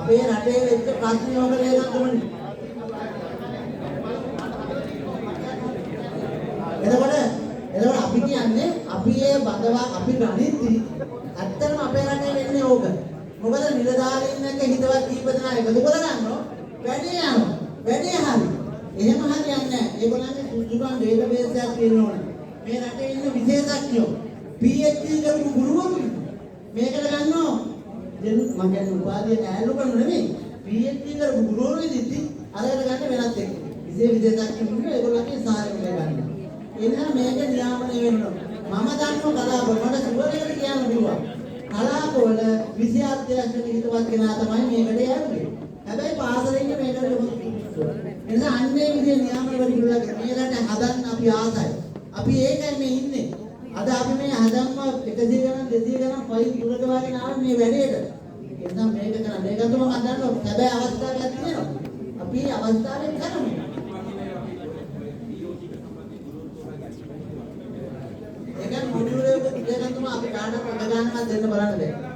අපේ රටේ වෙච්ච ප්‍රශ්න යෝග ලේකම්තුමනි. එතකොට අපි කියන්නේ අපි ඒ බඳවා අපි ගණිතී ඇත්තටම අපේ රටේ වෙන්නේ ඕක. මොකද නිලධාරීන් එක්ක හිතවත් කීප දෙනා එකතු කරගන්නවා වැඩේ යනවා. වැඩේ හරි. එහෙම හරියන්නේ නැහැ. ඒගොල්ලන්ගේ සුදුසුකම් ඩේටාබේස් එකක් තියෙන්න ඕනේ. මේ රටේ ඉන්න විශේෂඥයෝ PhD කරපු ගුරුවරු මේකට ගන්නවා. දැන් මම කියන්නේ උපාධිය ඈලු කරනු නෙමෙයි. PhD කරපු ගුරුවරු ඉදිරි අරගෙන ගන්න වෙනත් එක. විශේෂඥයෝ ඒගොල්ලන්ගේ සහාය ගන්නවා. එනවා මේක නියාමනය වෙනවා. මම දන්නව කලාපවල මට සුවරකට කියන්න පුළුවන්. කලාපවල විෂය අධ්‍යක්ෂක හිතවත් කෙනා තමයි මේකට යන්නේ. හැබැයි පාසලේ ඉන්න මේකට යොමු එනිසා අන්නේ විදිහේ නියාමන වලින් මේකට හදන්න අපි ආසයි. අපි ඒකයි මේ ඉන්නේ. අද අපි මේ හදම්ම 100 ගණන් 200 ගණන් ෆයිල් දුරට වාගෙන ආවේ මේ වැඩේට. එනිසා මේක කරන්න. ඒකට මම දන්නවා හැබැයි අවස්ථාවක් තියෙනවා. අපි අවස්ථාවෙන් කරමු. ඒකෙන් මොඩියුලර් එක දෙකක් තමයි අපි කාටවත් පොඩ ගන්නවත් දෙන්න බලන්න බෑ.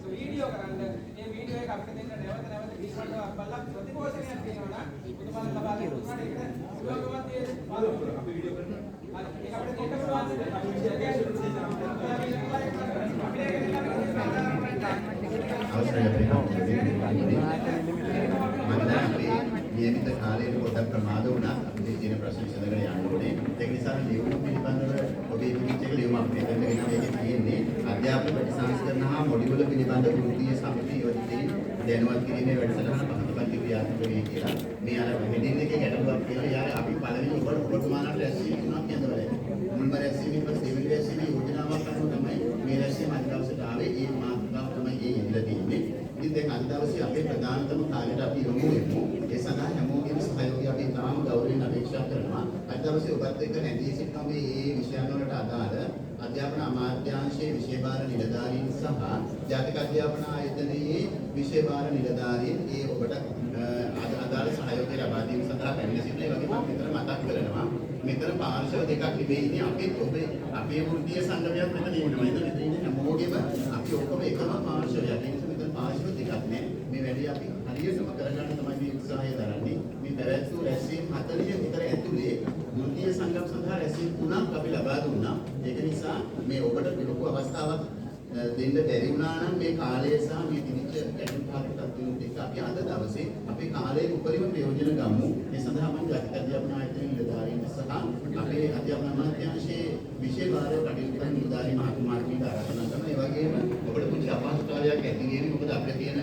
वीडियो करන්නේ මේ වීඩියෝ එක අපිට දෙන්න නැවත නැවත විශ්වාසවත් බලලා ප්‍රතිපෝෂණයක් තියෙනවා නම් බුදුමහල් ලබා දෙන්න උනාට ඒක සුවගමත් ඒ අපි වීඩියෝ කරනවා ඒක අපිට දෙන්න පුළුවන් නියමිත කාලයට පොඩක් ප්‍රමාද වුණා අපිට තියෙන ප්‍රශ්න විසඳගෙන යන්න ඕනේ ඒක නිසා ලියුම පිළිබඳව ඔබේ පිටිච් එක ලියුම අපිට දෙන්න වෙනවා මේකේ තියෙන්නේ අධ්‍යාපන ප්‍රතිසංස්කරණ හා මොඩියුල පිළිබඳ වෘත්තීය සමිතිය යොදති දැනුවත් කිරීමේ වැඩසටහන පහතපත් ක්‍රියාත්මක වේ කියලා මේ අර හෙඩින් එකේ ගැටලුවක් කියලා යාර අපි පළවෙනි ඔබතුමාලට රැස්වීම තුනක් යඳවලයි මුල්ම රැස්වීමේ පස්සේ දෙවෙනි රැස්වීමේ යෝජනාවක් අනුව තමයි මේ රැස්වීම අද දවසට ආවේ ඒ මාතෘකාව තමයි ඒ ඉඳලා තියෙන්නේ ඉතින් දැන් අද දවසේ අපේ ප්‍රධානතම කාර්යයට අපි යොමු වෙමු ඒ සඳහා හැමෝගෙම සහයෝගය අපි තාම ගෞරවයෙන් අපේක්ෂා කරනවා අද දවසේ ඔබත් එක්ක නැදී සිටින මේ විෂයන් වලට අදාළ අධ්‍යාපන අමාත්‍යාංශයේ විෂය භාර නිලධාරීන් සහ ජාතික අධ්‍යාපන ආයතනයේ විෂය භාර නිලධාරීන් ඒ ඔබට අදාළ සහයෝගය ලබා දීම සඳහා පැමිණ සිටින ඒ වගේම මම මෙතන මතක් කරනවා මෙතන පාර්ශව දෙකක් නෙවෙයි ඉන්නේ අපේ වෘත්තීය සංගමයක් මෙතන ඉන්නවා මෙතන ඉන්නේ හැමෝගෙම අපි ඔක්කොම එකම පාර්ශවයක් ඒ නිසා මෙතන පාර්ශව දෙකක් නෑ මේ වැඩේ අපි හරියටම කරගන්න තමයි මේ උත්සාහය දරන්නේ මේ පැවැත්වූ රැස්වීම් 40 විතර ඇතුලේ වෘත්තීය සංගම් සඳහා රැස්වීම් 3ක් අපි ලබා දුන්නා ඒක නිසා මේ ඔබට ලොකු අවස්ථාවක් දෙන්න බැරි වුණා නම් මේ කාලය සහ මේ දිනච ගැටලුකාරී තත්ත්වයන් එක්ක අපි අද දවසේ අපේ කාලයේ උපරිම ප්‍රයෝජන ගමු. ඒ සඳහා මම ජාතික අධ්‍යාපන ආයතනයේ නිලධාරීන් සහ අපේ අධ්‍යාපන අමාත්‍යාංශයේ විශේෂ භාරය කටයුතු කරන නිලධාරී මහත්මයාට ආරාධනා කරනවා. ඒ වගේම ඔබට පුංචි අපහසුතාවයක් ඇති වෙන්නේ මොකද අපිට තියෙන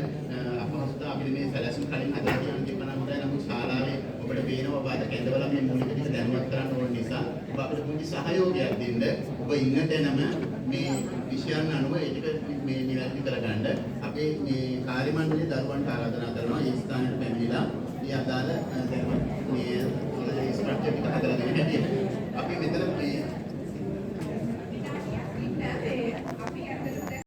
අපහසුතාව අපිට මේ සැලසුම් කලින් හදලා තියෙන දෙයක් නමුත් ශාලාවේ ඔබට පේනවා ඔබ අද කැඳවලා මේ මූලික ටික දැනුවත් කරන්න ඕන නිසා ඔබ අපිට පුංචි සහයෝගයක් දෙන්න. ඔබ ඉන්න තැනම මේ විෂයන් අනුව ඒක මේ නිවැරදි කරගන්න අපේ මේ කාර්ය මණ්ඩලයේ දරුවන්ට ආරාධනා කරනවා ඒ ස්ථානයට පැමිණිලා මේ අදාළ දැනුවත් මේ ස්ට්‍රක්චර් ටික හදලා දෙන්න හැටියට අපි මෙතන